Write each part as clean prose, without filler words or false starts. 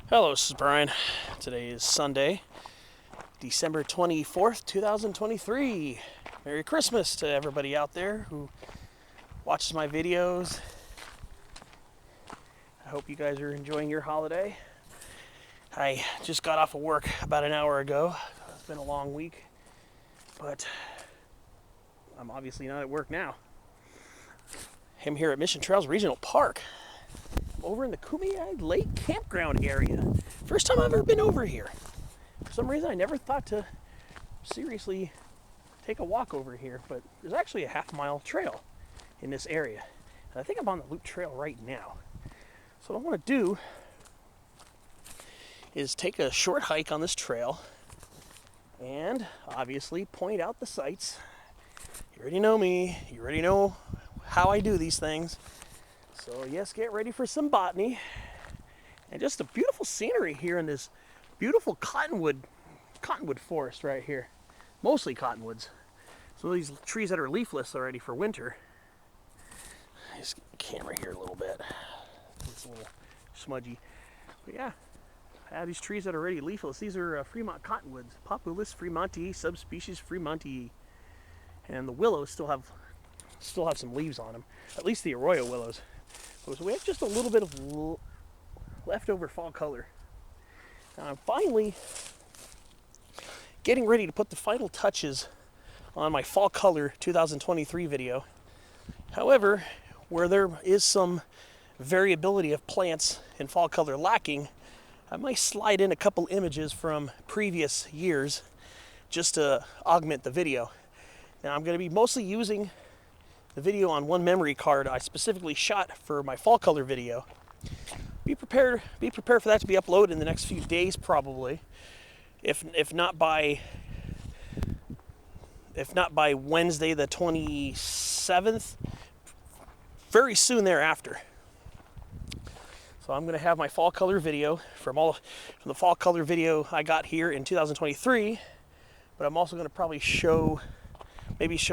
Hello, this is Brian. Today is Sunday, December 24th, 2023. Merry Christmas to everybody out there who watches my videos. I hope you guys are enjoying your holiday. I just got off of work about an hour ago. It's been a long week, but I'm obviously not at work now. I'm here at Trails Regional Park. Over in the Kumeyaay Lake Campground area. First time I've ever been over here. For some reason I never thought to seriously take a walk over here, but there's actually a half-mile trail in this area. And I think I'm on the loop trail right now. So what I want to do is take a short hike on this trail and obviously point out the sights. You already know me. You already know how I do these things. So yes, get ready for some botany and just a beautiful scenery here in this beautiful cottonwood forest right here. Mostly cottonwoods. So these trees that are leafless already for winter. Just get the camera here a little bit. It's a little smudgy. But yeah, I have these trees that are already leafless. These are Fremont cottonwoods. Populus fremontii, subspecies fremontii. And the willows still have some leaves on them. At least the arroyo willows. So we have just a little bit of leftover fall color. Now I'm finally getting ready to put the final touches on my fall color 2023 video. However, where there is some variability of plants in fall color lacking, I might slide in a couple images from previous years just to augment the video. Now I'm going to be mostly using the video on one memory card I specifically shot for my fall color video. Be prepared for that to be uploaded in the next few days, probably. If not by Wednesday the 27th, very soon thereafter. So I'm going to have my fall color video from the fall color video I got here in 2023, but I'm also going to probably show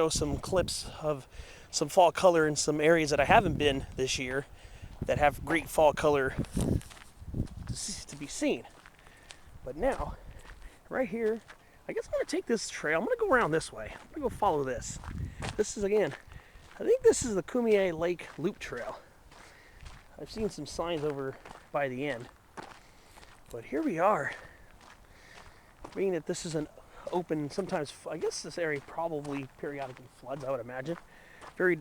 some clips of some fall color in some areas that I haven't been this year that have great fall color to be seen. But now, right here, I guess I'm going to take this trail. I'm going to go around this way. I'm going to go follow this. This is, again, I think this is the Kumeyaay Lake Loop Trail. I've seen some signs over by the end. But here we are. Being that this is an open, sometimes, I guess this area probably periodically floods, I would imagine. Very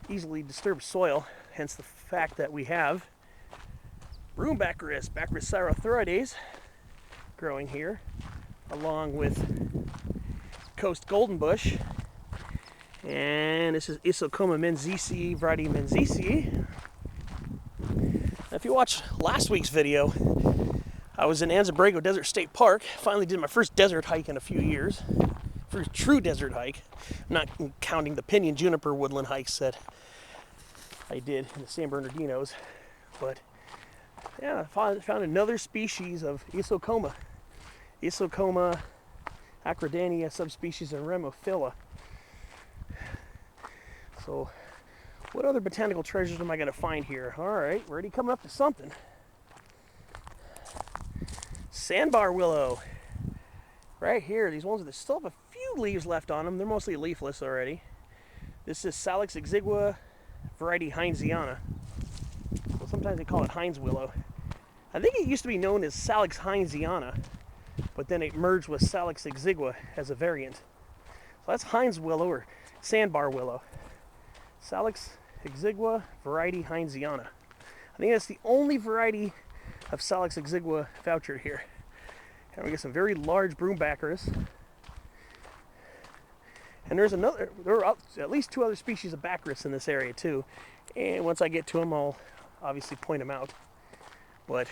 easily disturbed soil, hence the fact that we have Baccharis cyrothrioides growing here, along with coast golden bush, and this is Isocoma menziesii, variety menziesii. Now, if you watched last week's video, I was in Anza-Borrego Desert State Park. Finally did my first desert hike in a few years. First true desert hike. I'm not counting the pinyon juniper woodland hikes that I did in the San Bernardinos. But yeah, I found another species of Isocoma. Isocoma acridania, subspecies of Remophila. So what other botanical treasures am I going to find here? Alright, we're already coming up to something. Sandbar willow. Right here, these ones that still have a few leaves left on them. They're mostly leafless already. This is Salix exigua, variety Heinesiana. Well, sometimes they call it Heinz willow. I think it used to be known as Salix Heinesiana, but then it merged with Salix exigua as a variant. So that's Heinz willow or sandbar willow. Salix exigua, variety Heinesiana. I think that's the only variety of Salix exigua vouchered here. And we get some very large Baccharis. And there are at least two other species of Baccharis in this area too. And once I get to them, I'll obviously point them out. But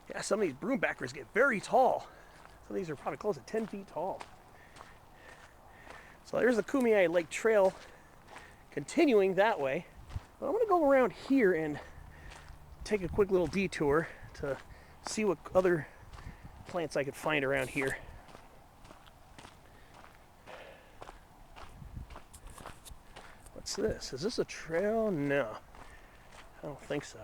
yeah, some of these Baccharis get very tall. Some of these are probably close to 10 feet tall. So there's the Kumeyaay Lake Trail continuing that way. But I'm going to go around here and take a quick little detour to see what other plants I could find around here. What's this? Is this a trail? No, I don't think so.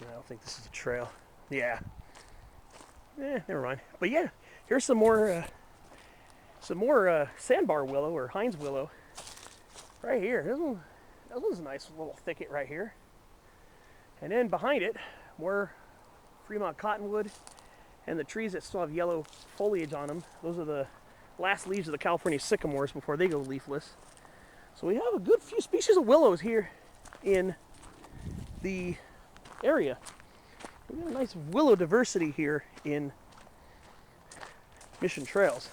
I don't think this is a trail. Yeah. Never mind. But yeah, here's some more sandbar willow or Heinz willow right here. This one's a nice little thicket right here. And then behind it, more Fremont cottonwood and the trees that still have yellow foliage on them. Those are the last leaves of the California sycamores before they go leafless. So we have a good few species of willows here in the area. We got a nice willow diversity here in Mission Trails.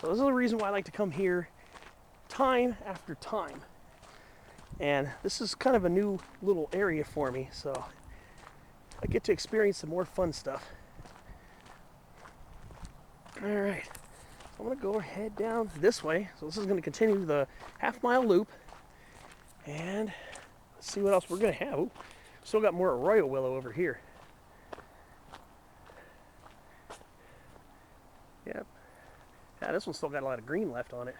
So this is the reason why I like to come here time after time. And this is kind of a new little area for me, so I get to experience some more fun stuff. All right, so I'm gonna go ahead down this way. So this is gonna continue the half-mile loop, and let's see what else we're gonna have. Ooh, still got more arroyo willow over here. Yep. Yeah, this one's still got a lot of green left on it.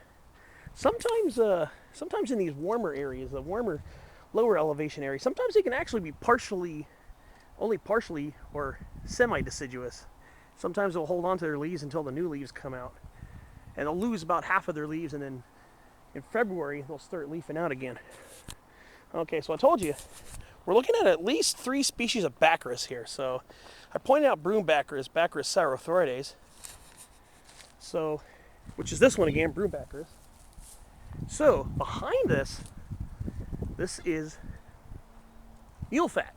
Sometimes in these warmer areas, the warmer, lower elevation areas, sometimes they can actually be only partially or semi-deciduous. Sometimes they'll hold on to their leaves until the new leaves come out. And they'll lose about half of their leaves, and then in February, they'll start leafing out again. Okay, so I told you, we're looking at least 3 species of Baccharis here. So I pointed out broom Baccharis, Baccharis saurothroides. So, which is this one again, broom Baccharis. So behind this is mulefat,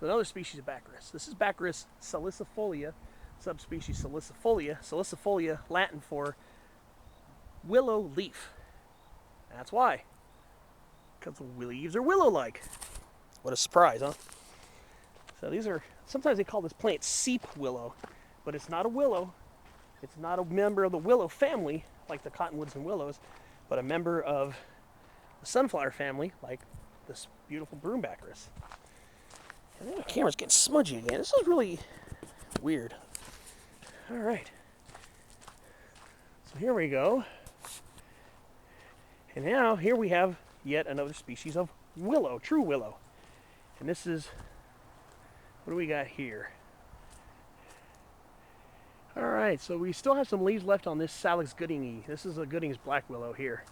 another species of Baccharis. This is Baccharis salicifolia, subspecies salicifolia. Salicifolia, Latin for willow leaf. That's why, because the leaves are willow-like. What a surprise, huh? So these are, sometimes they call this plant seep willow, but it's not a willow. It's not a member of the willow family, like the cottonwoods and willows, but a member of the sunflower family, like this beautiful broom Baccharis. And then the camera's getting smudgy again. This is really weird. All right. So here we go. And now here we have yet another species of willow, true willow. And this is, what do we got here? All right, so we still have some leaves left on this Salix goodingi. This is a Gooding's black willow here.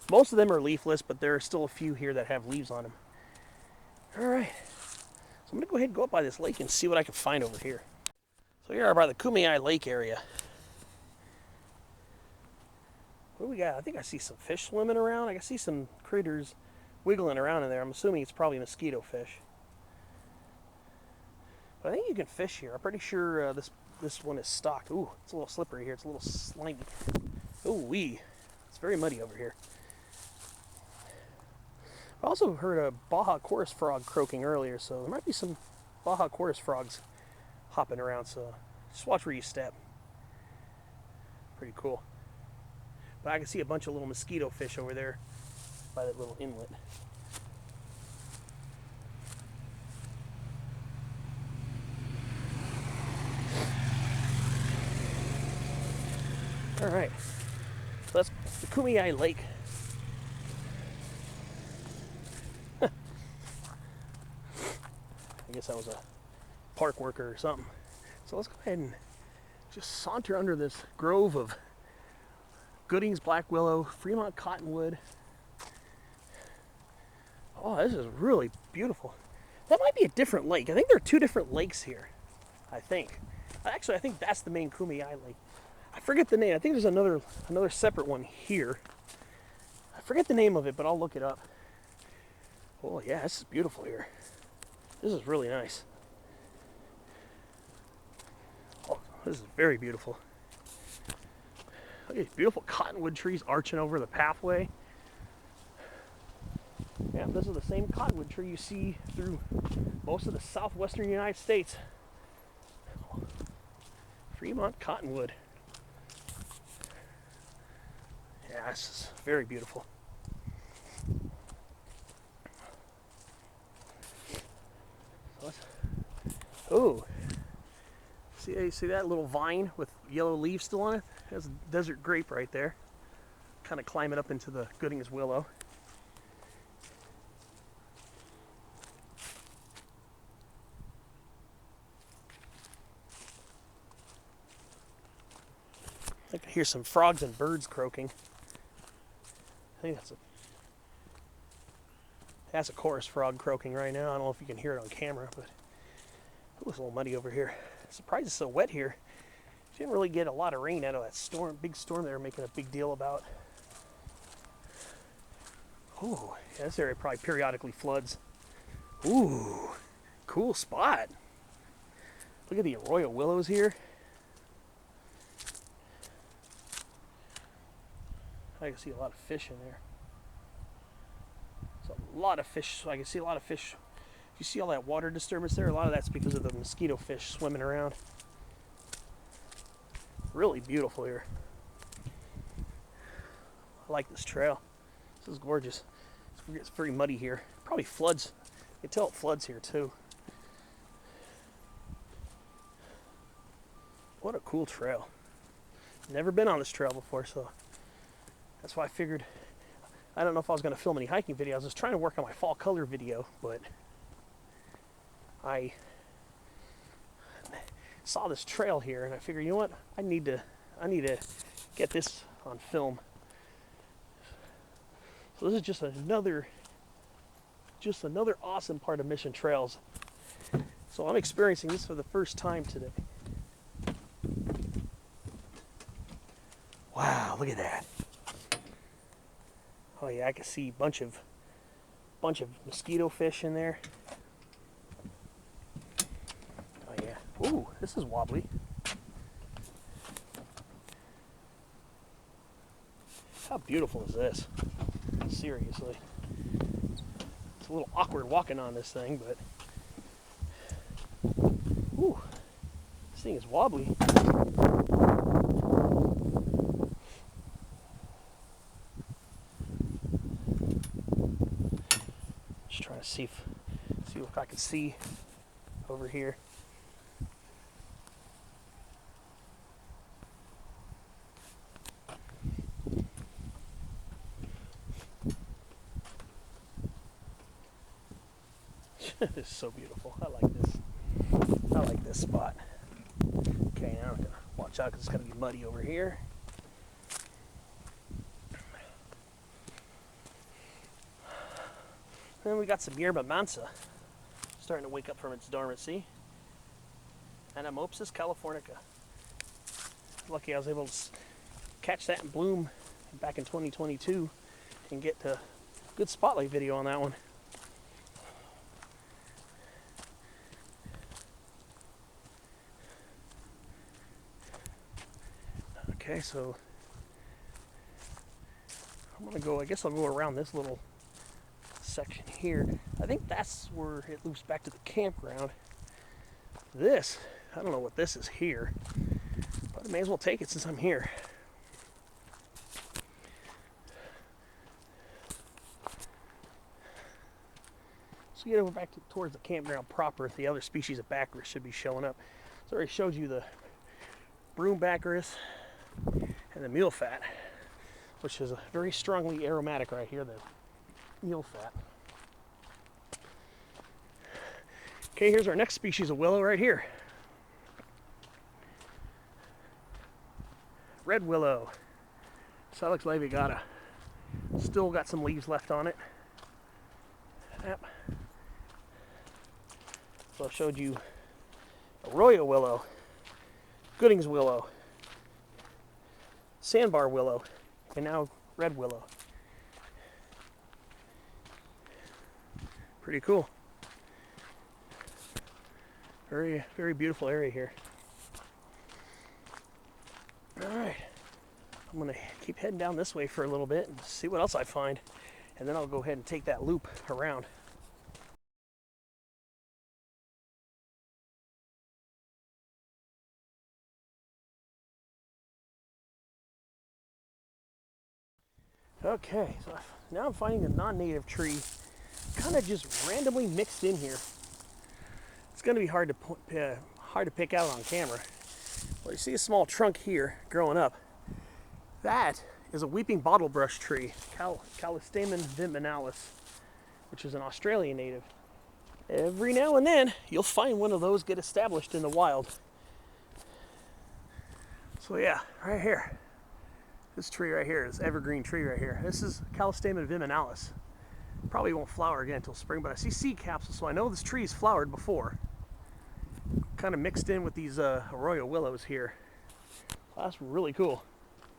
Most of them are leafless, but there are still a few here that have leaves on them. All right, so I'm gonna go ahead and go up by this lake and see what I can find over here. So here we are by the Kumeyaay Lake area. What do we got? I think I see some fish swimming around. I can see some critters wiggling around in there. I'm assuming it's probably mosquito fish. But I think you can fish here. I'm pretty sure this one is stocked. Ooh, it's a little slippery here. It's a little slimy. Ooh-wee. It's very muddy over here. I also heard a Baja chorus frog croaking earlier, so there might be some Baja chorus frogs hopping around, so just watch where you step. Pretty cool. But I can see a bunch of little mosquito fish over there by that little inlet. All right, so that's the Kumeyaay Lake. I guess that was a park worker or something. So let's go ahead and just saunter under this grove of Gooding's black willow, Fremont cottonwood. Oh, this is really beautiful. That might be a different lake. I think there are 2 different lakes here, I think. Actually, I think that's the main Kumeyaay Lake. I forget the name. I think there's another separate one here. I forget the name of it, but I'll look it up. Oh yeah, this is beautiful here. This is really nice. Oh, this is very beautiful. Look at these beautiful cottonwood trees arching over the pathway. Yeah, this is the same cottonwood tree you see through most of the southwestern United States. Fremont cottonwood. Yeah, this is very beautiful. Oh, see that little vine with yellow leaves still on it? That's a desert grape right there. Kind of climbing up into the Gooding's willow. I can hear some frogs and birds croaking. I think that's a chorus frog croaking right now. I don't know if you can hear it on camera, but it looks a little muddy over here. Surprised it's so wet here. Didn't really get a lot of rain out of that storm, big storm they were making a big deal about. Ooh, yeah, this area probably periodically floods. Ooh, cool spot. Look at the arroyo willows here. I can see a lot of fish in there. There's a lot of fish, so I can see a lot of fish. You see all that water disturbance there? A lot of that's because of the mosquito fish swimming around. Really beautiful here. I like this trail. This is gorgeous. It's very muddy here. Probably floods. You can tell it floods here too. What a cool trail. Never been on this trail before, so that's why I figured, I don't know if I was going to film any hiking videos. I was trying to work on my fall color video, but I saw this trail here and I figured, you know what? I need to get this on film. So this is just another awesome part of Mission Trails. So I'm experiencing this for the first time today. Wow, look at that. Oh yeah, I can see a bunch of mosquito fish in there. Oh yeah. Ooh, this is wobbly. How beautiful is this? Seriously. It's a little awkward walking on this thing, but ooh, this thing is wobbly. Just trying to see if I can see over here. This is so beautiful. I like this spot. Okay, now I'm gonna watch out because it's gonna be muddy over here. Then we got some yerba mansa starting to wake up from its dormancy. And Amopsis californica. Lucky I was able to catch that in bloom back in 2022 and get a good spotlight video on that one. Okay, so I'm gonna go, I guess I'll go around this little section here. I think that's where it loops back to the campground. This, I don't know what this is here, but I may as well take it since I'm here. So get over back towards the campground proper. The other species of baccaris should be showing up. So I already showed you the broom baccaris and the mule fat, which is a very strongly aromatic right here, the mule fat. Okay, here's our next species of willow right here. Red willow, Salix laevigata. Still got some leaves left on it. Yep. So I showed you arroyo willow, Gooding's willow, sandbar willow, and now red willow. Pretty cool. Very, very beautiful area here. All right, I'm gonna keep heading down this way for a little bit and see what else I find, and then I'll go ahead and take that loop around. Okay, so now I'm finding a non-native tree kind of just randomly mixed in here. It's going to be hard to pick out on camera. Well, you see a small trunk here growing up. That is a weeping bottlebrush tree, Callistemon viminalis, which is an Australian native. Every now and then, you'll find one of those get established in the wild. So yeah, right here. This tree right here, this evergreen tree right here. This is Callistemon viminalis. Probably won't flower again until spring, but I see seed capsules, so I know this tree's flowered before. Kind of mixed in with these arroyo willows here. That's really cool,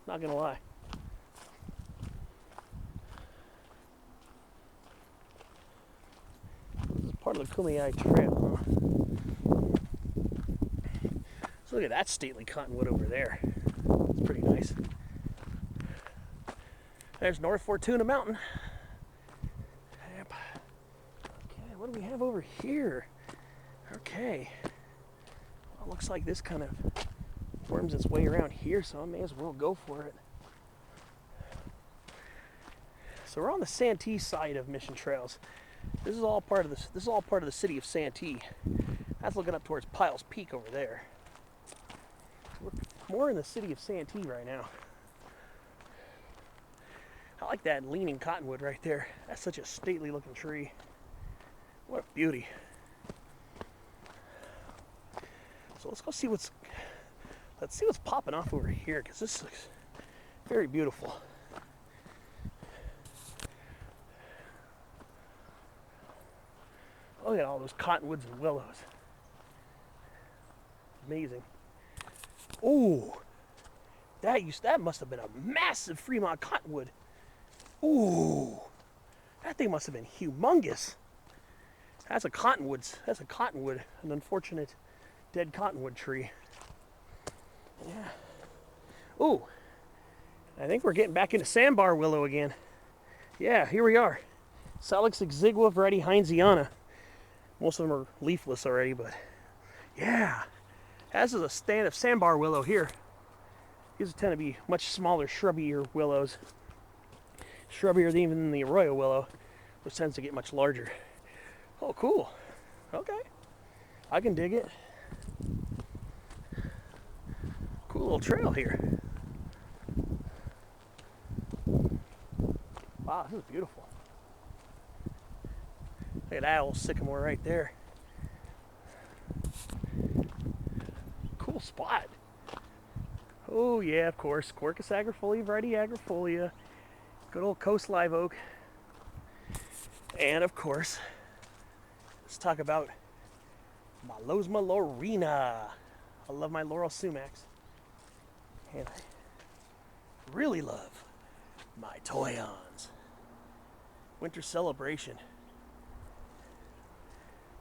not gonna lie. This is part of the Kumeyaay Trail, huh? So look at that stately cottonwood over there. It's pretty nice. There's North Fortuna Mountain. Yep. Okay, what do we have over here? Okay. Well, looks like this kind of worms its way around here, so I may as well go for it. So we're on the Santee side of Mission Trails. This is all part of this. This is all part of the city of Santee. That's looking up towards Powell's Peak over there. We're more in the city of Santee right now. I like that leaning cottonwood right there. That's such a stately looking tree. What a beauty. So let's go see what's popping off over here, because this looks very beautiful. Look at all those cottonwoods and willows. Amazing. Ooh, that must have been a massive Fremont cottonwood. Ooh, that thing must have been humongous. That's a cottonwood. That's a cottonwood. An unfortunate dead cottonwood tree. Yeah. Ooh, I think we're getting back into sandbar willow again. Yeah, here we are. Salix exigua variety Heinziana. Most of them are leafless already, but yeah. This is a stand of sandbar willow here. These tend to be much smaller, shrubbier willows. Shrubbier than even the arroyo willow, which tends to get much larger. Oh, cool. Okay. I can dig it. Cool little trail here. Wow, this is beautiful. Look at that old sycamore right there. Cool spot. Oh yeah, of course. Quercus agrifolia, variety agrifolia. Good old coast live oak. And of course, let's talk about Malosma laurina. I love my laurel sumacs. And I really love my toyons. Winter celebration.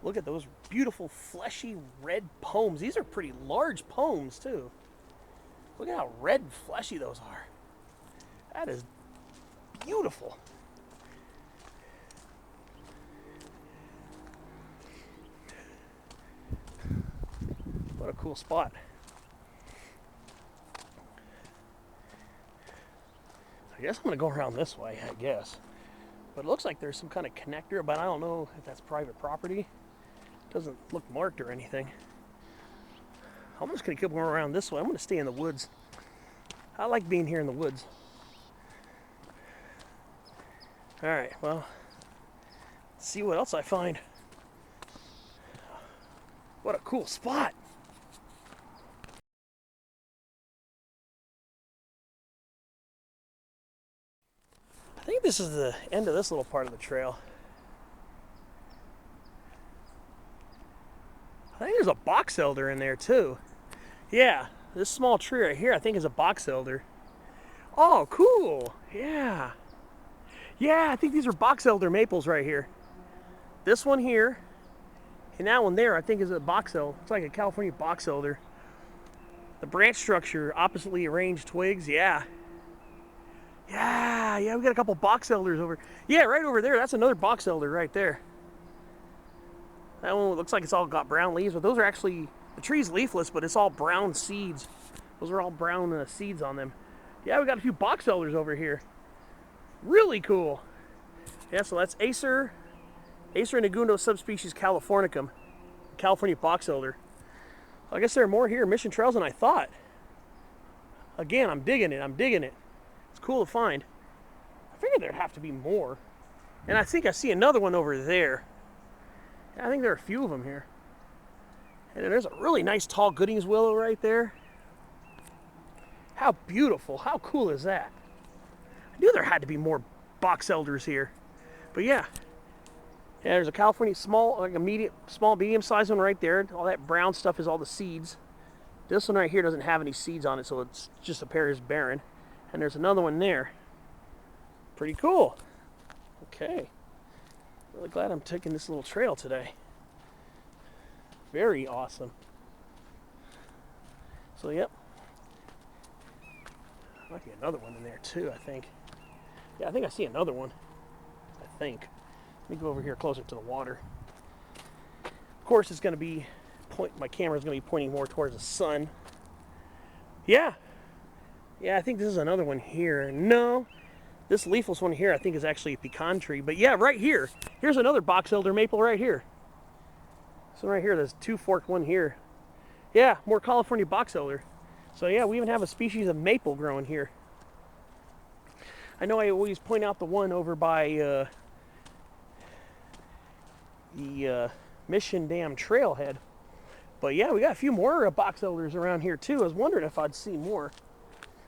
Look at those beautiful fleshy red pomes. These are pretty large pomes too. Look at how red and fleshy those are. That is beautiful. What a cool spot. I guess I'm going to go around this way, I guess. But it looks like there's some kind of connector, but I don't know if that's private property. It doesn't look marked or anything. I'm just going to keep going around this way. I'm going to stay in the woods. I like being here in the woods. Alright, well, let's see what else I find. What a cool spot. I think this is the end of this little part of the trail. I think there's a box elder in there too. Yeah, this small tree right here I think is a box elder. Oh, cool. Yeah. Yeah, I think these are box elder maples right here. This one here and that one there I think is a box elder. It's like a California box elder. The branch structure, oppositely arranged twigs, yeah. Yeah, we got a couple box elders over. Yeah, right over there. That's another box elder right there. That one looks like it's all got brown leaves, but those are actually, the tree's leafless, but it's all brown seeds. Those are all brown seeds on them. Yeah, we got a few box elders over here. Really cool. Yeah, so that's Acer negundo subspecies californicum, California box elder. I guess there are more here, Mission Trails, than I thought. Again, I'm digging it. It's cool to find. I figured there'd have to be more. And I think I see another one over there. I think there are a few of them here. And then there's a really nice tall Goodings willow right there. How beautiful. How cool is that? I knew there had to be more box elders here. But yeah. Yeah, there's a California small, like a medium-sized one right there. All that brown stuff is all the seeds. This one right here doesn't have any seeds on it, so it's just appears barren. And there's another one there. Pretty cool. Okay. Really glad I'm taking this little trail today. Very awesome. So, yep. Might be another one in there too, I think. Yeah, I think I see another one. I think. Let me go over here closer to the water. Of course, it's going to be my camera's going to be pointing more towards the sun. Yeah. Yeah, I think this is another one here. No. This leafless one here, I think, is actually a pecan tree. But yeah, right here. Here's another box elder maple right here. So right here, there's two forked one here. Yeah, more California box elder. So yeah, we even have a species of maple growing here. I know I always point out the one over by the Mission Dam trailhead. But yeah, we got a few more box elders around here too. I was wondering if I'd see more.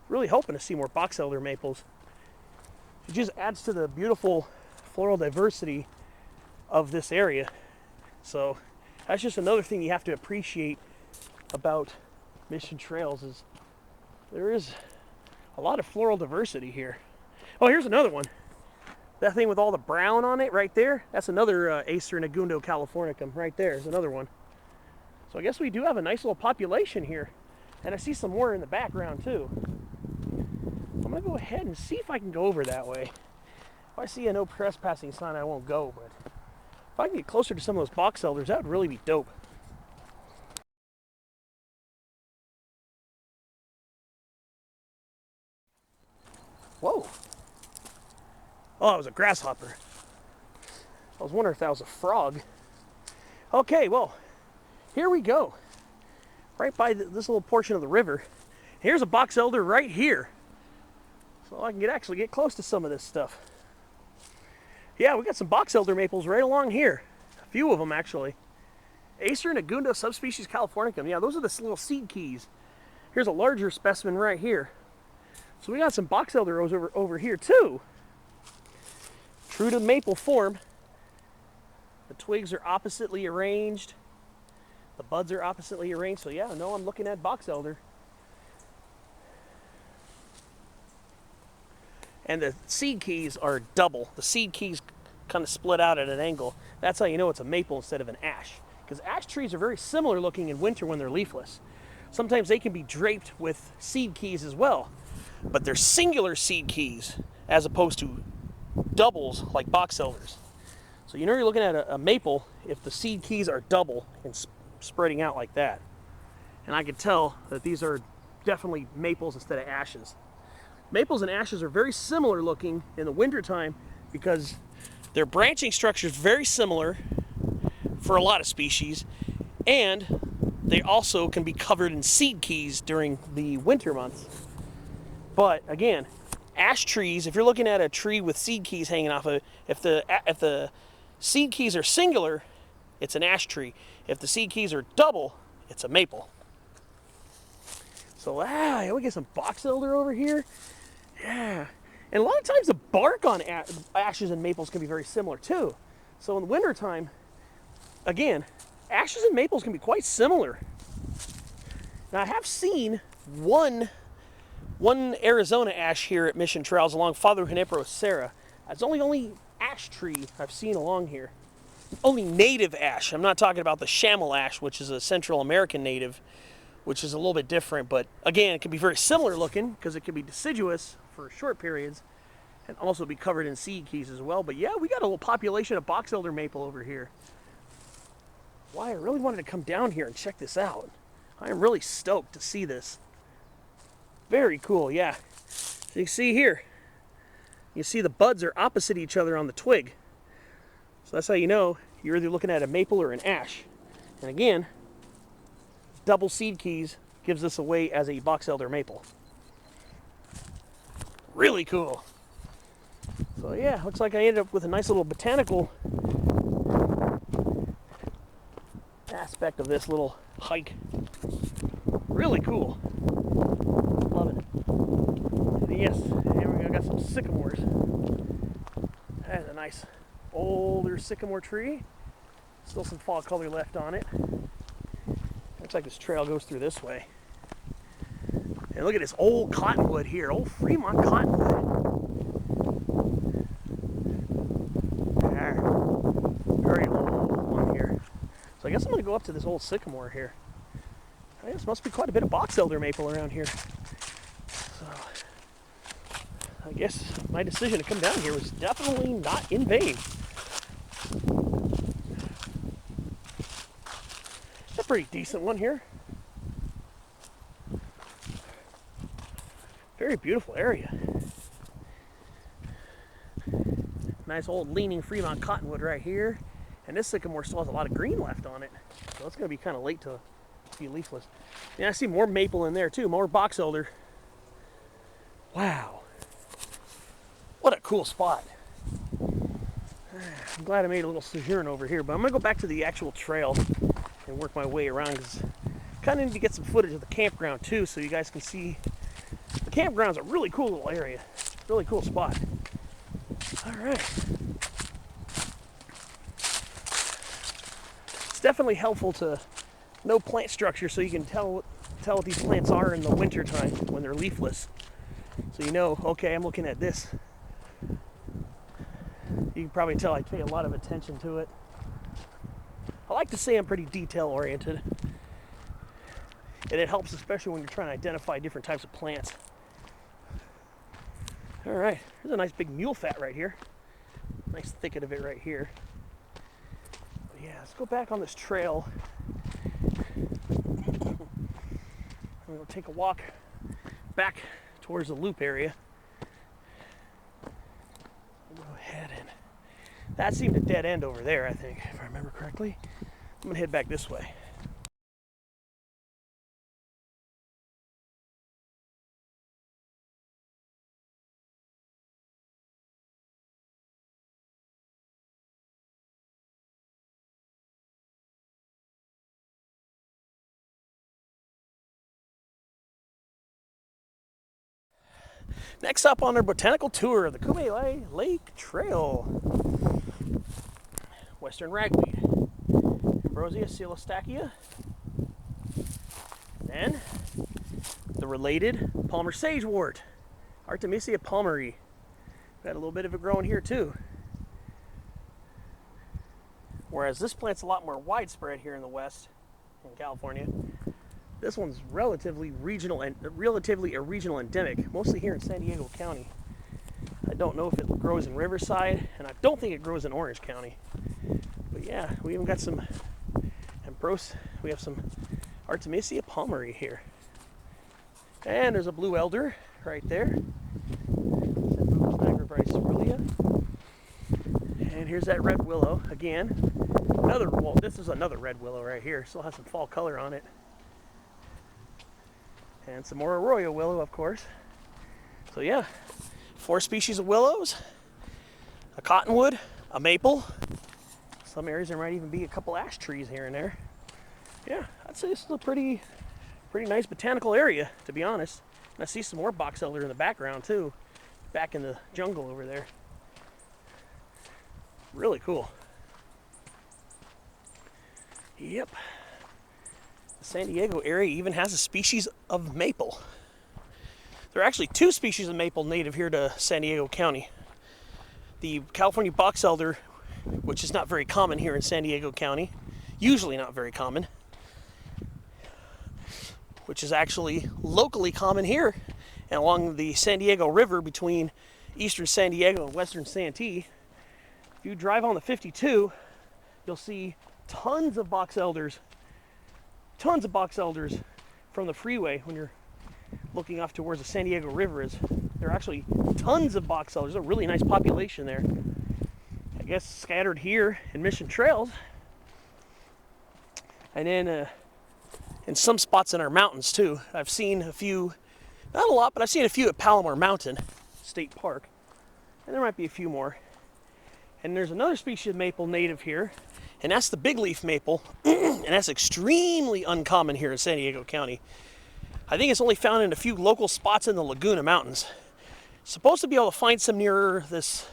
Really hoping to see more box elder maples. It just adds to the beautiful floral diversity of this area. So that's just another thing you have to appreciate about Mission Trails is there is a lot of floral diversity here. Oh, here's another one. That thing with all the brown on it right there, that's another Acer Negundo californicum right there. There's another one. So I guess we do have a nice little population here. And I see some more in the background too. I'm going to go ahead and see if I can go over that way. If I see a no trespassing sign, I won't go, but if I can get closer to some of those box elders, that would really be dope. Whoa. Oh, it was a grasshopper. I was wondering if that was a frog. Okay, well, here we go. Right by this little portion of the river. Here's a box elder right here. So I can actually get close to some of this stuff. Yeah, we got some box elder maples right along here. A few of them, actually. Acer Negundo subspecies californicum. Yeah, those are the little seed keys. Here's a larger specimen right here. So we got some box elder over here, too. True to maple form. The twigs are oppositely arranged. The buds are oppositely arranged. So yeah, no, I'm looking at box elder. And the seed keys are double. The seed keys kind of split out at an angle. That's how you know it's a maple instead of an ash. Because ash trees are very similar looking in winter when they're leafless. Sometimes they can be draped with seed keys as well. But they're singular seed keys as opposed to doubles like box elders. So you know you're looking at a maple if the seed keys are double and spreading out like that. And I can tell that these are definitely maples instead of ashes. Maples and ashes are very similar looking in the wintertime because their branching structure is very similar for a lot of species, and they also can be covered in seed keys during the winter months. But again, ash trees, if you're looking at a tree with seed keys hanging off of it, if the seed keys are singular, it's an ash tree. If the seed keys are double, it's a maple. So we get some box elder over here. Yeah. And a lot of times the bark on ashes and maples can be very similar too. So in the wintertime, again, ashes and maples can be quite similar. Now I have seen one Arizona ash here at Mission Trails along Father Junipero Serra. That's the only ash tree I've seen along here. Only native ash. I'm not talking about the chamel ash, which is a Central American native, which is a little bit different. But again, it can be very similar looking because it can be deciduous for short periods and also be covered in seed keys as well. But yeah, we got a little population of box elder maple over here. Why, I really wanted to come down here and check this out. I am really stoked to see this. Very cool, yeah. So you can see here, you see the buds are opposite each other on the twig. So that's how you know you're either looking at a maple or an ash. And again, double seed keys gives this away as a box elder maple. Really cool. So yeah, looks like I ended up with a nice little botanical aspect of this little hike. Really cool. Loving it. yes, and we got some sycamores. That's a nice older sycamore tree. Still some fall color left on it. Looks like this trail goes through this way. And look at this old cottonwood here, old Fremont cottonwood. Very old one here. So I guess I'm going to go up to this old sycamore here. I guess must be quite a bit of box elder maple around here. So I guess my decision to come down here was definitely not in vain. It's a pretty decent one here. Very beautiful area. Nice old leaning Fremont cottonwood right here. And this sycamore still has a lot of green left on it. So it's going to be kind of late to be leafless. Yeah, I see more maple in there too, more box elder. Wow. What a cool spot. I'm glad I made a little sojourn over here, but I'm going to go back to the actual trail and work my way around because I kind of need to get some footage of the campground too so you guys can see. The campground's a really cool little area. Really cool spot. All right. It's definitely helpful to know plant structure so you can tell what these plants are in the winter time when they're leafless. So you know, okay, I'm looking at this. You can probably tell I pay a lot of attention to it. I like to say I'm pretty detail oriented. And it helps especially when you're trying to identify different types of plants. All right, there's a nice big mule fat right here. Nice thicket of it right here. But yeah, let's go back on this trail. I'm gonna take a walk back towards the loop area. Go ahead and that seemed a dead end over there, I think, if I remember correctly. I'm gonna head back this way. Next up on our botanical tour, the Kumeyaay Lake Trail. Western ragweed, Ambrosia coelostachya, and the related Palmer sagewort, Artemisia palmeri. Got a little bit of it growing here too. Whereas this plant's a lot more widespread here in the West, in California. This one's relatively regional and relatively a regional endemic, mostly here in San Diego County. I don't know if it grows in Riverside, and I don't think it grows in Orange County. But yeah, we even got some we have some Artemisia palmeri here. And there's a blue elder right there. And here's that red willow again. Well, this is another red willow right here. Still has some fall color on it. And some more arroyo willow, of course. So yeah, 4 species of willows, a cottonwood, a maple. Some areas there might even be a couple ash trees here and there. Yeah, I'd say this is a pretty nice botanical area, to be honest. And I see some more box elder in the background too, back in the jungle over there. Really cool. Yep. The San Diego area even has a species of maple. There are actually 2 species of maple native here to San Diego County. The California box elder, which is not very common here in San Diego County, usually not very common, which is actually locally common here and along the San Diego River between eastern San Diego and western Santee. If you drive on the 52, you'll see tons of box elders from the freeway when you're looking off towards the San Diego River. There are actually tons of box elders. There's a really nice population there. I guess scattered here in Mission Trails. And then in some spots in our mountains too. I've seen a few, not a lot, but I've seen a few at Palomar Mountain State Park. And there might be a few more. And there's another species of maple native here, and that's the big leaf maple. And that's extremely uncommon here in San Diego County. I think it's only found in a few local spots in the Laguna Mountains. Supposed to be able to find some near this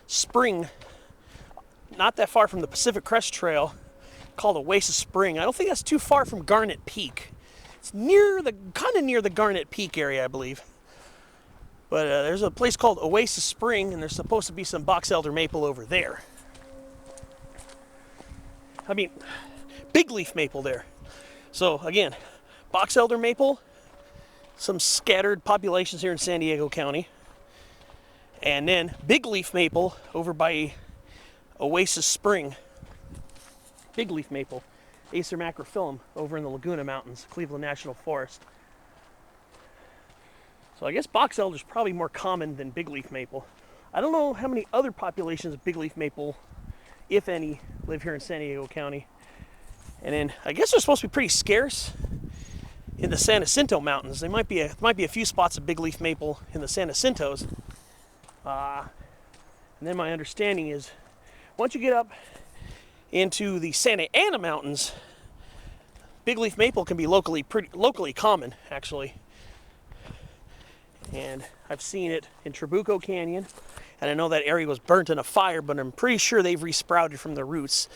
spring, not that far from the Pacific Crest Trail, called Oasis Spring. I don't think that's too far from Garnet Peak. It's kind of near the Garnet Peak area, I believe. But there's a place called Oasis Spring, and there's supposed to be some box elder maple over there. I mean, big leaf maple there. So again, box elder maple, some scattered populations here in San Diego County, and then big leaf maple over by Oasis Spring. Big leaf maple, Acer macrophyllum, over in the Laguna Mountains, Cleveland National Forest. So I guess box elder is probably more common than big leaf maple. I don't know how many other populations of big leaf maple, if any, live here in San Diego County. And then I guess they're supposed to be pretty scarce in the San Jacinto Mountains. There might be a few spots of big leaf maple in the San Jacintos. And then my understanding is once you get up into the Santa Ana Mountains, big leaf maple can be locally common, actually. And I've seen it in Trabuco Canyon, and I know that area was burnt in a fire, but I'm pretty sure they've resprouted from the roots.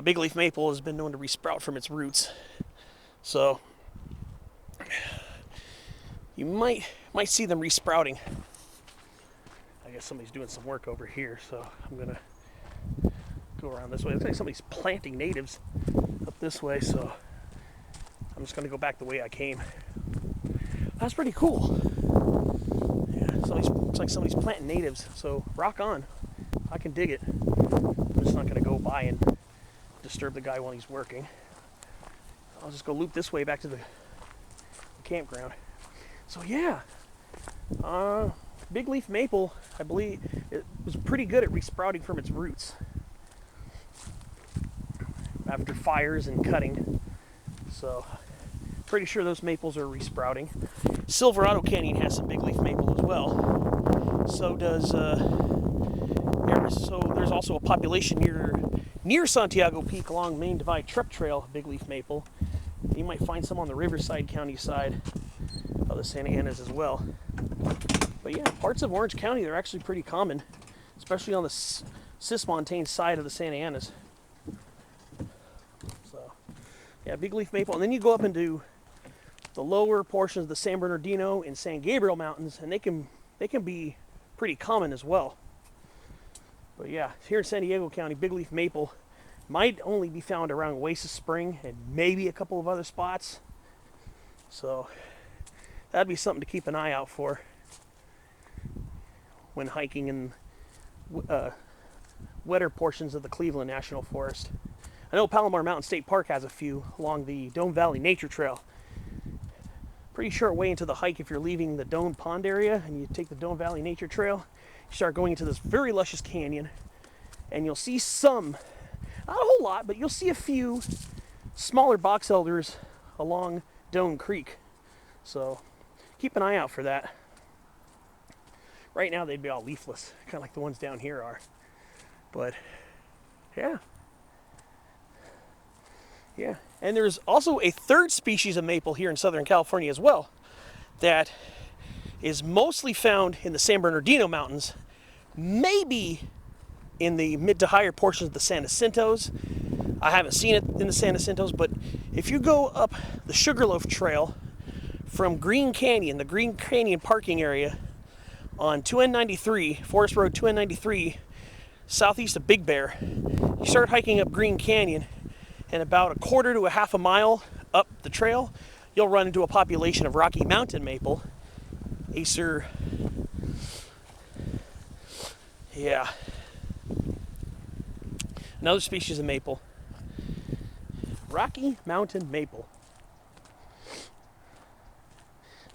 Big leaf maple has been known to resprout from its roots. So you might see them resprouting. I guess somebody's doing some work over here, so I'm gonna go around this way. It looks like somebody's planting natives up this way, so I'm just gonna go back the way I came. That's pretty cool. Yeah, looks like somebody's planting natives, so rock on. I can dig it. I'm just not gonna go by and disturb the guy while he's working. I'll just go loop this way back to the campground. So yeah, big leaf maple, I believe, it was pretty good at resprouting from its roots after fires and cutting. So pretty sure those maples are resprouting. Silverado Canyon has some big leaf maple as well. So does so there's also a population near Santiago Peak along Main Divide Truck Trail of big leaf maple. You might find some on the Riverside County side of the Santa Anas as well. But yeah, parts of Orange County, they're actually pretty common, especially on the Cismontane side of the Santa Anas. So yeah, big leaf maple. And then you go up into the lower portions of the San Bernardino and San Gabriel Mountains, and they can be pretty common as well. But yeah, here in San Diego County, big leaf maple might only be found around Oasis Spring and maybe a couple of other spots. So that'd be something to keep an eye out for when hiking in wetter portions of the Cleveland National Forest. I know Palomar Mountain State Park has a few along the Dome Valley Nature Trail. Pretty short way into the hike if you're leaving the Dome Pond area and you take the Dome Valley Nature Trail. You start going into this very luscious canyon, and you'll see some, not a whole lot, but you'll see a few smaller box elders along Dome Creek. So keep an eye out for that. Right now they'd be all leafless, kind of like the ones down here are. But yeah. Yeah, and there's also a third species of maple here in Southern California as well that is mostly found in the San Bernardino Mountains, maybe in the mid to higher portions of the San Jacintos. I haven't seen it in the San Jacintos, but if you go up the Sugarloaf Trail from Green Canyon, the Green Canyon parking area on 2N93, Forest Road 2N93, southeast of Big Bear, you start hiking up Green Canyon, and about a quarter to a half a mile up the trail, you'll run into a population of Rocky Mountain maple. Acer, yeah, another species of maple. Rocky Mountain maple.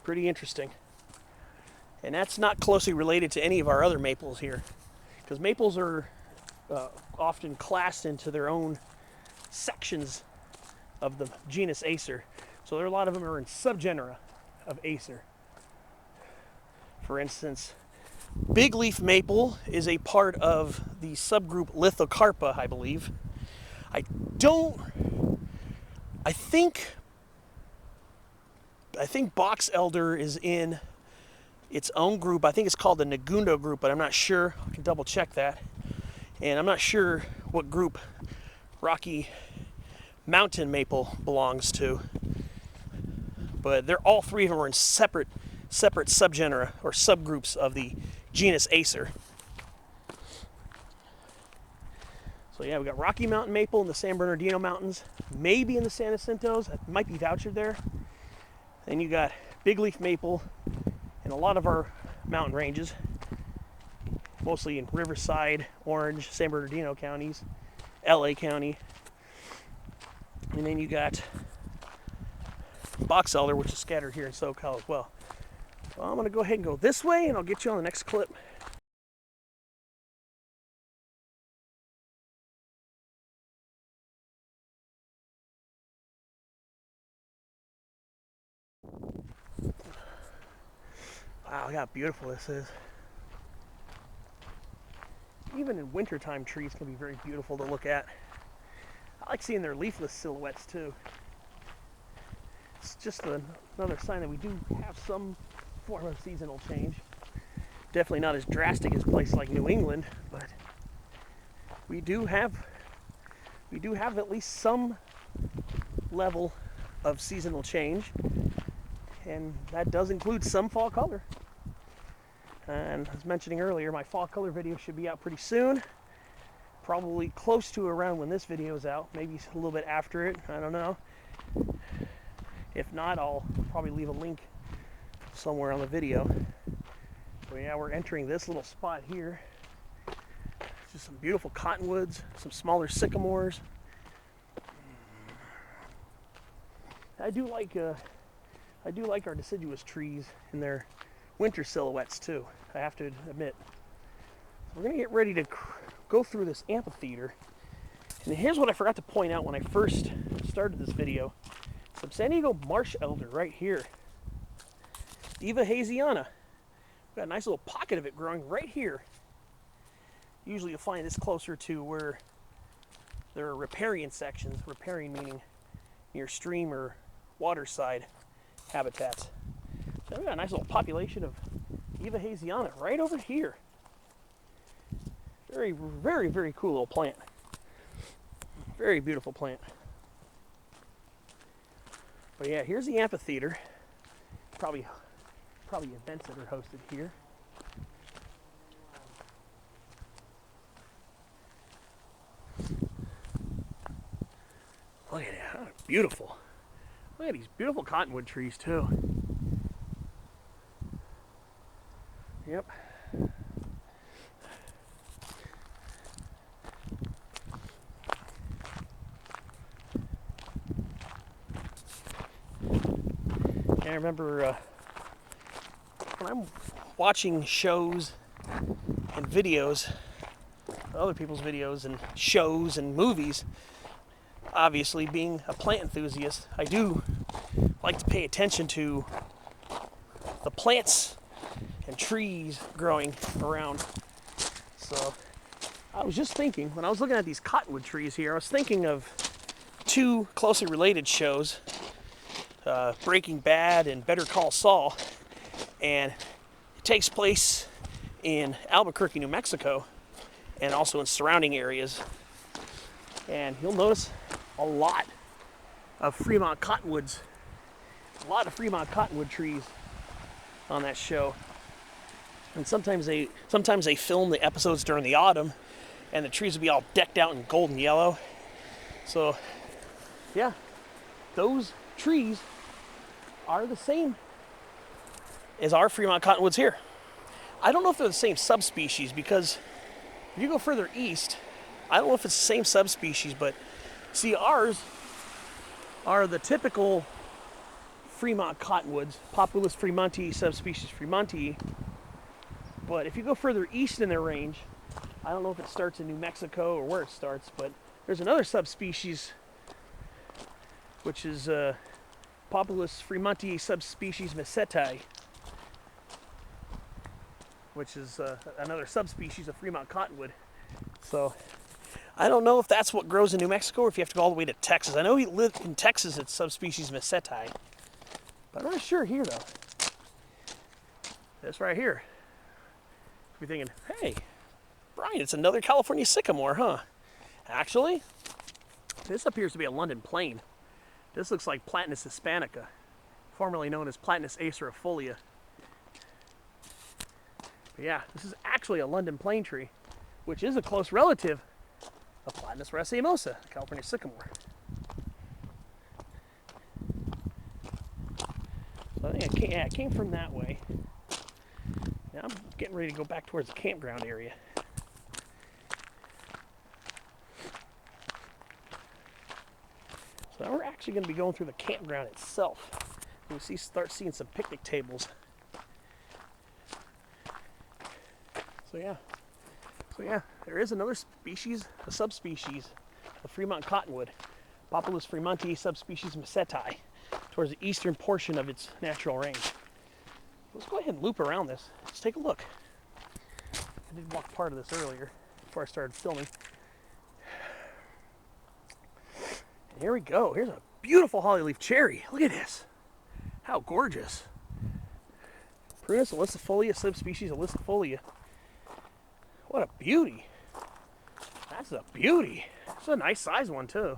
Pretty interesting. And that's not closely related to any of our other maples here, because maples are often classed into their own sections of the genus Acer. So there are a lot of them are in subgenera of Acer. For instance, big leaf maple is a part of the subgroup Lithocarpa, I believe. I think box elder is in its own group. I think it's called the Negundo group, but I'm not sure. I can double check that. And I'm not sure what group Rocky Mountain maple belongs to. But they're all three of them are in separate subgenera or subgroups of the genus Acer. So yeah, we got Rocky Mountain maple in the San Bernardino Mountains, maybe in the San Jacintos. It might be vouchered there. Then you got big leaf maple in a lot of our mountain ranges, mostly in Riverside, Orange, San Bernardino counties, LA County. And then you got box elder, which is scattered here in SoCal as well. So I'm going to go ahead and go this way, and I'll get you on the next clip. Wow, look how beautiful this is. Even in wintertime, trees can be very beautiful to look at. I like seeing their leafless silhouettes too. It's just another sign that we do have some form of seasonal change. Definitely not as drastic as a place like New England, but we do have at least some level of seasonal change, and that does include some fall color. And as mentioning earlier, my fall color video should be out pretty soon, probably close to around when this video is out, maybe a little bit after it, I don't know. If not, I'll probably leave a link somewhere on the video. So yeah, we're entering this little spot here. Just some beautiful cottonwoods, some smaller sycamores. I do like our deciduous trees in their winter silhouettes too, I have to admit. We're gonna get ready to go through this amphitheater. And here's what I forgot to point out when I first started this video. Some San Diego marsh elder right here. Diva haziana. We've got a nice little pocket of it growing right here. Usually you'll find this closer to where there are riparian sections, riparian meaning near stream or waterside habitats. So we've got a nice little population of Diva haziana right over here. Very, very, very cool little plant. Very beautiful plant. But yeah, here's the amphitheater. Probably events that are hosted here. Look at that, oh, beautiful. Look at these beautiful cottonwood trees too. Yep. I remember when I'm watching shows and videos, other people's videos and shows and movies, obviously being a plant enthusiast, I do like to pay attention to the plants and trees growing around. So I was just thinking, when I was looking at these cottonwood trees here, I was thinking of two closely related shows, Breaking Bad and Better Call Saul, and it takes place in Albuquerque, New Mexico, and also in surrounding areas. And you'll notice a lot of Fremont cottonwoods, a lot of Fremont cottonwood trees on that show. And sometimes they film the episodes during the autumn, and the trees will be all decked out in gold and yellow. So yeah, those trees are the same as our Fremont cottonwoods here. I don't know if they're the same subspecies, because if you go further east, I don't know if it's the same subspecies, but see, ours are the typical Fremont cottonwoods, Populus fremontii, subspecies fremontii. But if you go further east in their range, I don't know if it starts in New Mexico or where it starts, but there's another subspecies, which is Populus fremontii subspecies mesetae, which is another subspecies of Fremont cottonwood. So I don't know if that's what grows in New Mexico or if you have to go all the way to Texas. I know he lived in Texas, it's subspecies mesetae, but I'm not sure here though. this right here. You're thinking, hey, Brian, it's another California sycamore, huh? Actually, this appears to be a London plane. This looks like Platanus hispanica, formerly known as Platanus acerifolia. But yeah, this is actually a London plane tree, which is a close relative of Platanus racemosa, California sycamore. So I think I came from that way. Now I'm getting ready to go back towards the campground area. So now we're actually going to be going through the campground itself. We start seeing some picnic tables. So yeah, there is another species, a subspecies of Fremont cottonwood, Populus fremontii subspecies mesetae, towards the eastern portion of its natural range. Let's go ahead and loop around this. Let's take a look. I did walk part of this earlier before I started filming. And here we go. Here's a beautiful hollyleaf cherry. Look at this. How gorgeous. Prunus ilicifolia subspecies ilicifolia. What a beauty. That's a beauty. It's a nice size one too.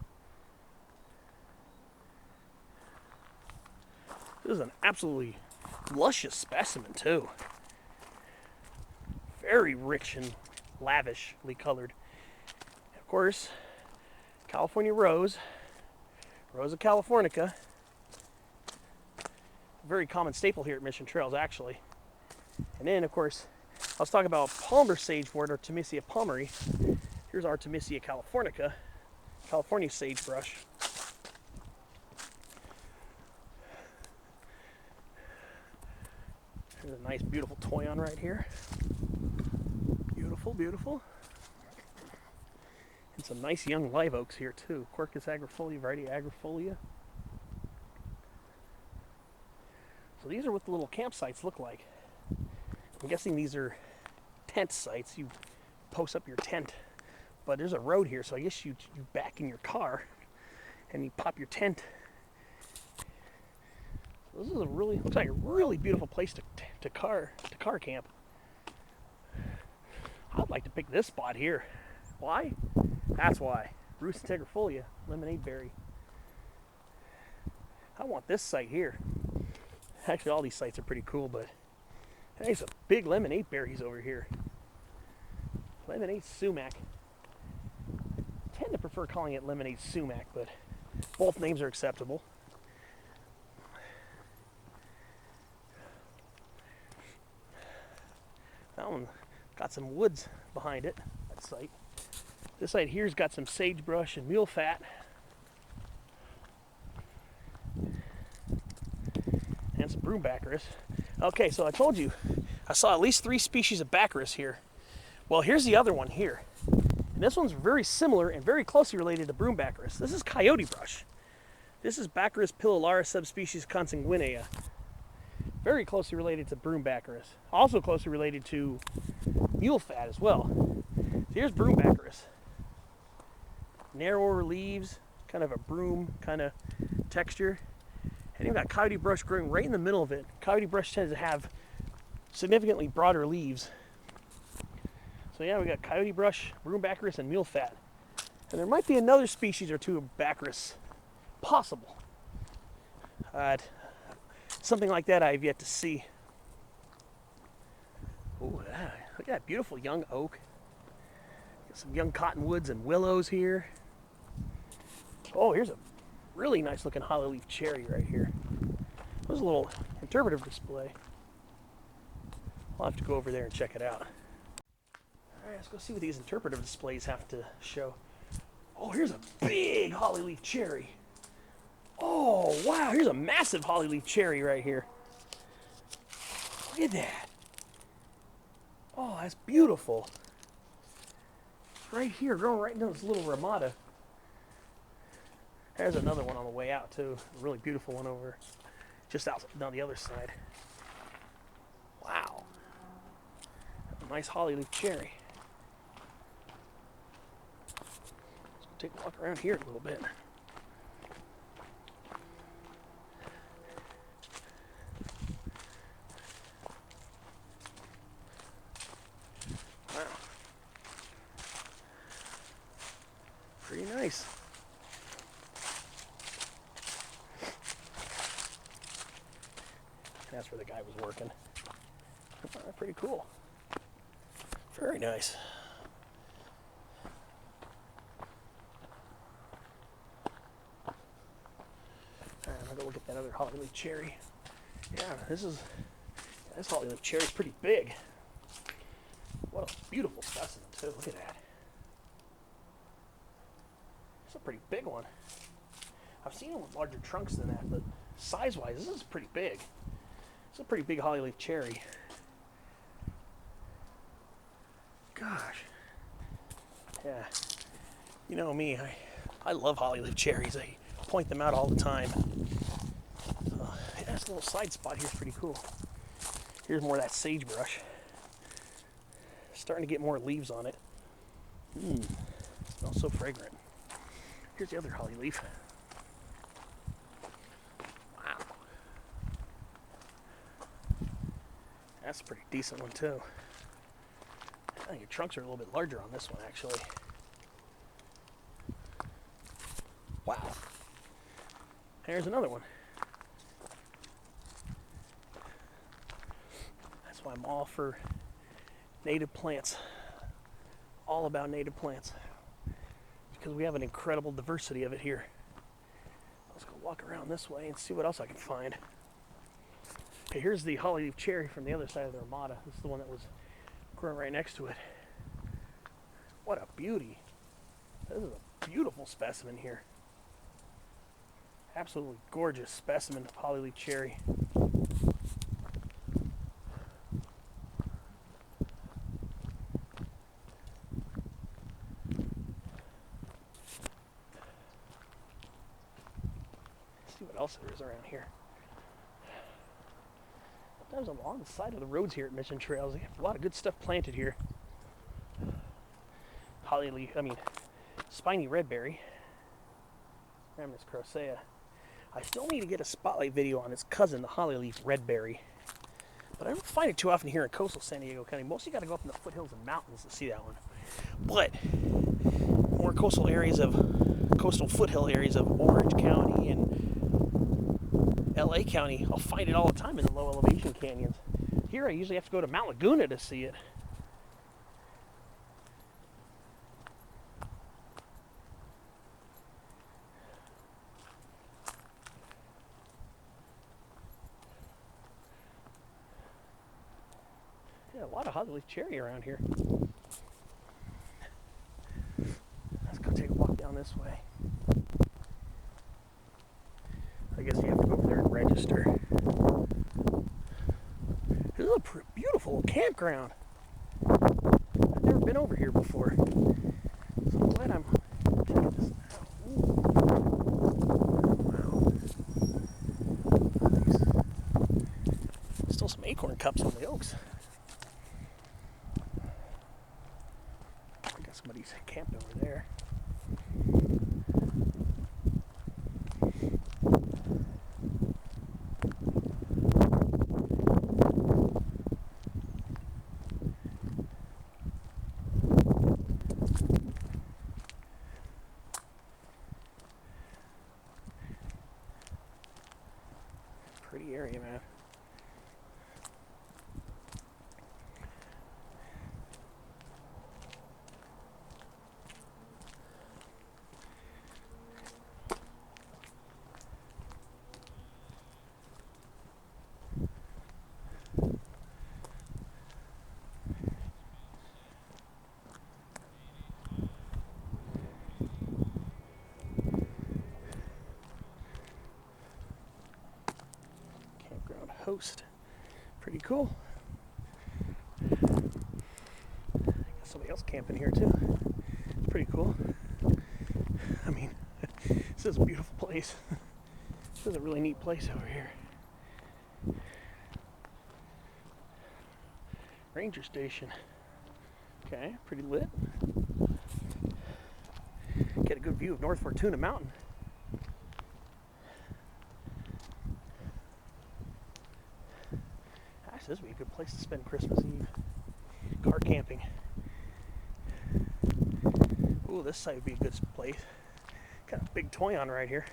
This is an absolutely luscious specimen too. Very rich and lavishly colored. Of course, California rose, Rosa californica. Very common staple here at Mission Trails actually. And then of course, I was talking about Palmer sagewort, Artemisia palmeri. Here's Artemisia californica, California sagebrush. There's a nice, beautiful toyon right here. Beautiful, beautiful. And some nice young live oaks here too. Quercus agrifolia, variety agrifolia. So these are what the little campsites look like. I'm guessing these are tent sites. You post up your tent, but there's a road here, so I guess you back in your car and you pop your tent. So this is a really, looks like a really beautiful place to car camp. I'd like to pick this spot here. Why? That's why. Rus integrifolia, lemonade berry. I want this site here. Actually, all these sites are pretty cool, but there's some big lemonade berries over here. Lemonade sumac. I tend to prefer calling it lemonade sumac, but both names are acceptable. That one got some woods behind it, that site. This site here's got some sagebrush and mule fat. And some broom baccharis. Okay, so I told you, I saw at least 3 species of baccharis here. Well, here's the other one here. And this one's very similar and very closely related to broom baccharis. This is coyote brush. This is Baccharis pilolara subspecies consanguinea. Very closely related to broom baccharis. Also closely related to mule fat as well. So here's broom baccharis. Narrower leaves, kind of a broom kind of texture. And you've got coyote brush growing right in the middle of it. Coyote brush tends to have significantly broader leaves. So yeah, we got coyote brush, broom baccharis, and mule fat. And there might be another species or two of baccharis possible. Something like that I've yet to see. Oh, look at that beautiful young oak. Got some young cottonwoods and willows here. Oh, here's a really nice looking hollyleaf cherry right here. There's a little interpretive display. I'll have to go over there and check it out. Alright, let's go see what these interpretive displays have to show. Oh, here's a big hollyleaf cherry. Oh, wow, here's a massive hollyleaf cherry right here. Look at that. Oh, that's beautiful. Right here, growing right into this little ramada. There's another one on the way out, too. A really beautiful one over just out on the other side. Wow. A nice hollyleaf cherry. Let's take a walk around here a little bit. That's where the guy was working. Pretty cool. Very nice. All right, I'm gonna go look at that other hollyleaf cherry. Yeah, this hollyleaf cherry is pretty big. What a beautiful specimen too. Look at that. It's a pretty big one. I've seen them with larger trunks than that, but size-wise, this is pretty big. It's a pretty big hollyleaf cherry. Gosh. Yeah. You know me, I love hollyleaf cherries. I point them out all the time. This little side spot here is pretty cool. Here's more of that sagebrush. Starting to get more leaves on it. Smells so fragrant. Here's the other hollyleaf. Wow. That's a pretty decent one too. I think your trunks are a little bit larger on this one actually. Wow. Here's another one. That's why I'm all for native plants. All about native plants. Because we have an incredible diversity of it here. Let's go walk around this way and see what else I can find. Okay, here's the hollyleaf cherry from the other side of the Ramada. This is the one that was growing right next to it. What a beauty. This is a beautiful specimen here. Absolutely gorgeous specimen of hollyleaf cherry. Let's see what else there is around here. Sometimes along the side of the roads here at Mission Trails, they have a lot of good stuff planted here. Spiny redberry, Rhamnus crocea. I still need to get a spotlight video on its cousin, the hollyleaf redberry. But I don't find it too often here in coastal San Diego County. Mostly got to go up in the foothills and mountains to see that one. But more coastal foothill areas of Orange County and LA County, I'll find it all the time in the low elevation canyons. Here I usually have to go to Mount Laguna to see it. Yeah, a lot of hollyleaf cherry around here. Let's go take a walk down this way. I guess you have to go over there and register. This is a beautiful campground. I've never been over here before. So I'm glad I'm taking this now. Wow. Nice. Still some acorn cups on the oaks. Somebody's camped over there. Pretty area, man. Host. Pretty cool. I got somebody else camping here too. It's pretty cool. I mean, this is a beautiful place. This is a really neat place over here. Ranger station. Okay, pretty lit. Get a good view of North Fortuna Mountain. This would be a good place to spend Christmas Eve. Car camping. Ooh, this side would be a good place. Got a big toy on right here.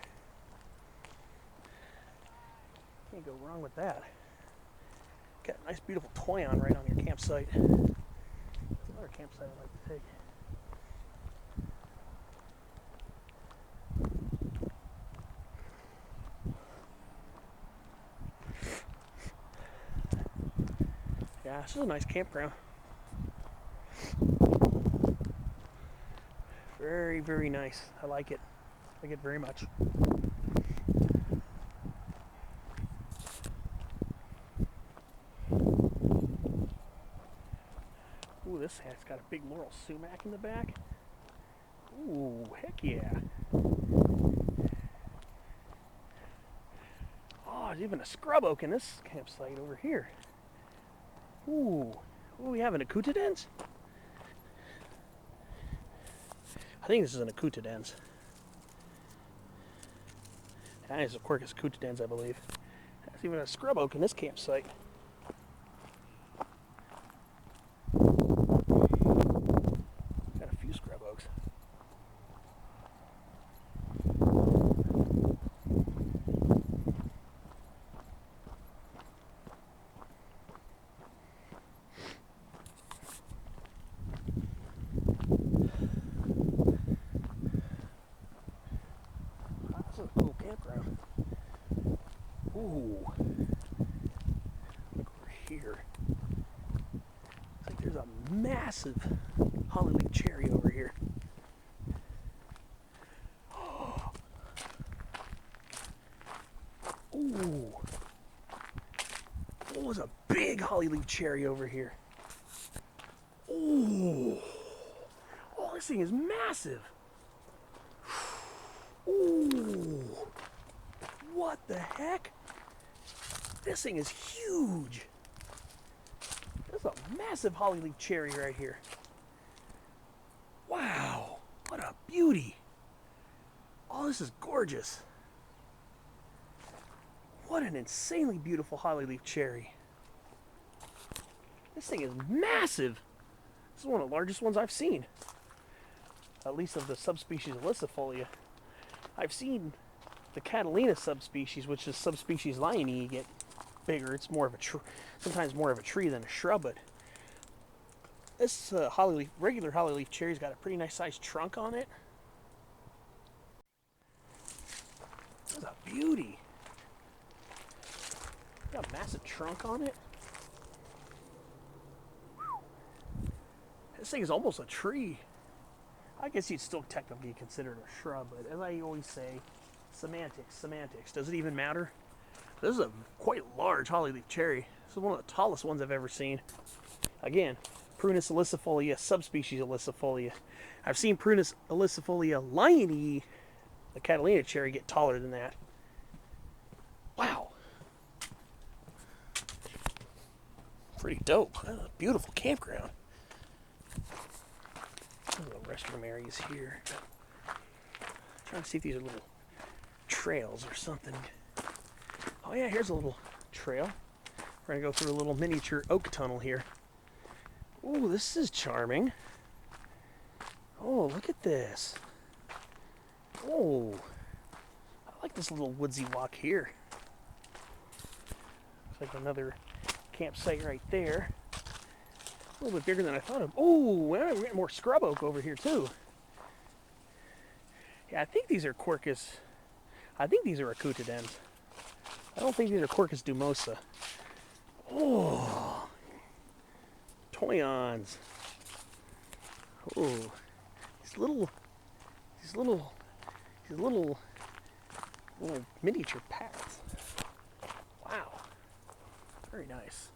Can't go wrong with that. got a nice, beautiful toyon right on your campsite. That's another campsite I'd like to take. Yeah, this is a nice campground. Very, very nice. I like it. I like it very much. Ooh, this has got a big laurel sumac in the back. Ooh, heck yeah. Oh, there's even a scrub oak in this campsite over here. Ooh, what do we have, an acutidens? I think this is an acutidens. That is a Quercus acutidens, I believe. There's even a scrub oak in this campsite. Got a few scrub oaks. This is a cool campground. Ooh. Look over here. Looks like there's a massive holly leaf cherry over here. Ooh. Oh, there's a big holly leaf cherry over here. Ooh. Oh, this thing is massive. Ooh. What the heck? This thing is huge. There's a massive holly leaf cherry right here. Wow. What a beauty. Oh, this is gorgeous. What an insanely beautiful holly leaf cherry. This thing is massive. This is one of the largest ones I've seen. At least of the subspecies Ilicifolia. I've seen the Catalina subspecies, which is subspecies Lyonii, get bigger. It's more of a sometimes more of a tree than a shrub, but this regular holly leaf cherry's got a pretty nice sized trunk on it. That's a beauty. Got a massive trunk on it. This thing is almost a tree. I guess you'd still technically consider it a shrub, but as I always say, semantics. Does it even matter? This is a quite large holly leaf cherry. This is one of the tallest ones I've ever seen. Again, Prunus ilicifolia, subspecies Ilicifolia. I've seen Prunus ilicifolia Lyonii, the Catalina cherry, get taller than that. Wow. Pretty dope. That's a beautiful campground. Little restroom areas here. Trying to see if these are little trails or something. Oh yeah, here's a little trail. We're gonna go through a little miniature oak tunnel here. Oh, this is charming. Oh, look at this. Oh, I like this little woodsy walk here. Looks like another campsite right there. A little bit bigger than I thought of. Oh, well, we got more scrub oak over here too. Yeah, I think these are Quercus. I think these are acutidens. I don't think these are Quercus dumosa. Oh, toyons. Oh, these little miniature paths. Wow, very nice.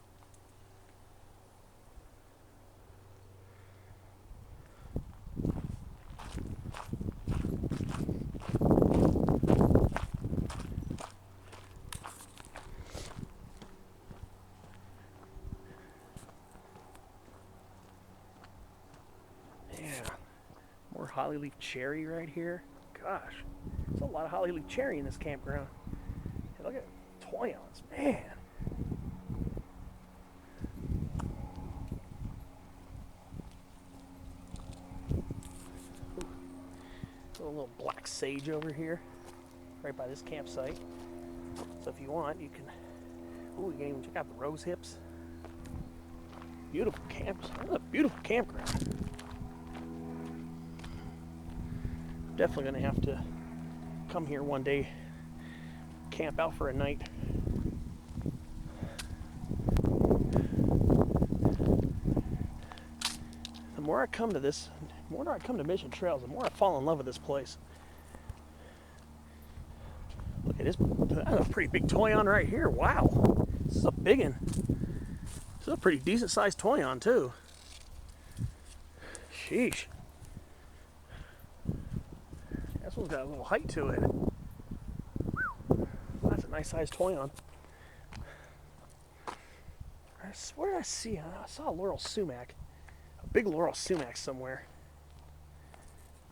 Holly leaf cherry right here. Gosh, there's a lot of holly leaf cherry in this campground. Hey, look at toyons, man. Ooh, a little black sage over here, right by this campsite. So if you want, you can. Ooh, you can even check out the rose hips. Beautiful camp. What a beautiful campground. Definitely gonna have to come here one day, camp out for a night. The more I come to this, the more I come to Mission Trails, the more I fall in love with this place. Look at this, that's a pretty big toyon right here. Wow, this is a big one. This is a pretty decent sized toyon too. Sheesh. This one's got a little height to it. That's a nice sized toyon. Where did I see? I saw a laurel sumac. A big laurel sumac somewhere.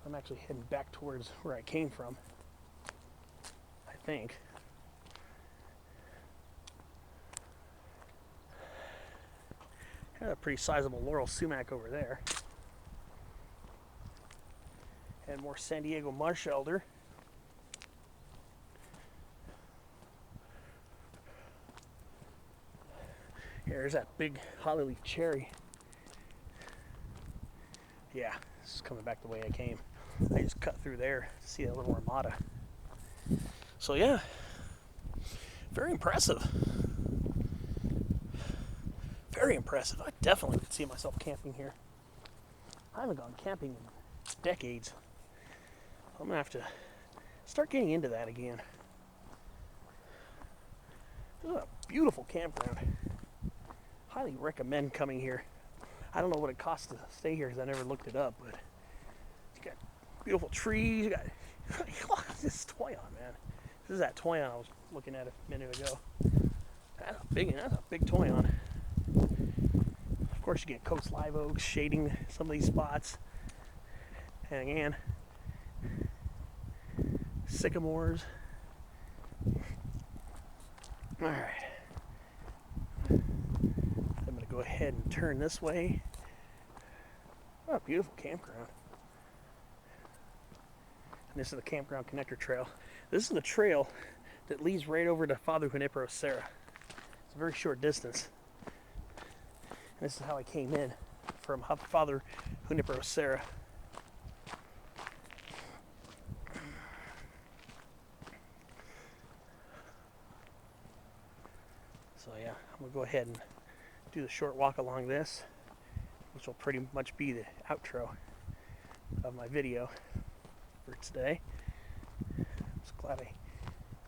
I'm actually heading back towards where I came from, I think. Got a pretty sizable laurel sumac over there. And more San Diego marsh elder. Here's that big hollyleaf cherry. Yeah, this is coming back the way I came. I just cut through there to see that little armada. So yeah, very impressive. Very impressive. I definitely could see myself camping here. I haven't gone camping in decades. I'm gonna have to start getting into that again. This is a beautiful campground. Highly recommend coming here. I don't know what it costs to stay here because I never looked it up, but you got beautiful trees. You got this toyon, man. This is that toyon I was looking at a minute ago. That's a big toyon. Of course, you get coast live oaks shading some of these spots, and again, sycamores. All right. I'm going to go ahead and turn this way. What a beautiful campground. And this is the Campground Connector Trail. This is the trail that leads right over to Father Junipero Serra. It's a very short distance. And this is how I came in from Father Junipero Serra. So yeah, I'm going to go ahead and do the short walk along this, which will pretty much be the outro of my video for today. I'm just glad I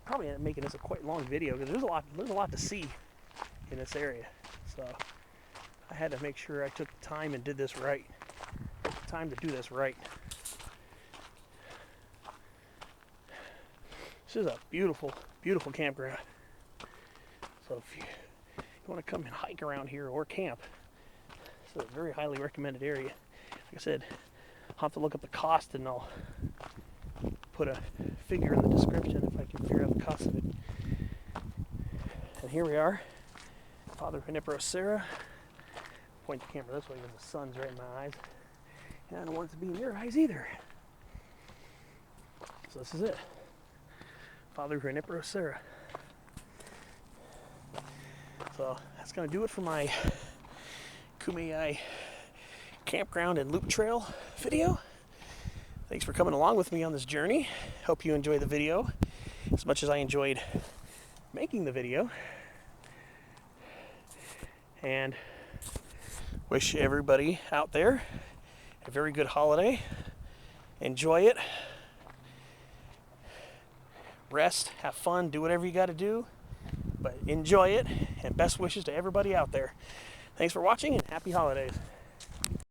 probably ended up making this a quite long video because there's a lot to see in this area. So I had to make sure I took the time and did this right. Took the time to do this right. This is a beautiful, beautiful campground. So if you want to come and hike around here or camp, it's a very highly recommended area. Like I said, I'll have to look up the cost and I'll put a figure in the description if I can figure out the cost of it. And here we are, Father Junipero Serra. Point the camera this way because the sun's right in my eyes. And I don't want it to be in your eyes either. So this is it. Father Junipero Serra. So that's going to do it for my Kumeyaay campground and loop trail video. Thanks for coming along with me on this journey. Hope you enjoy the video as much as I enjoyed making the video. And wish everybody out there a very good holiday. Enjoy it. Rest, have fun, do whatever you got to do. But enjoy it, and best wishes to everybody out there. Thanks for watching, and happy holidays.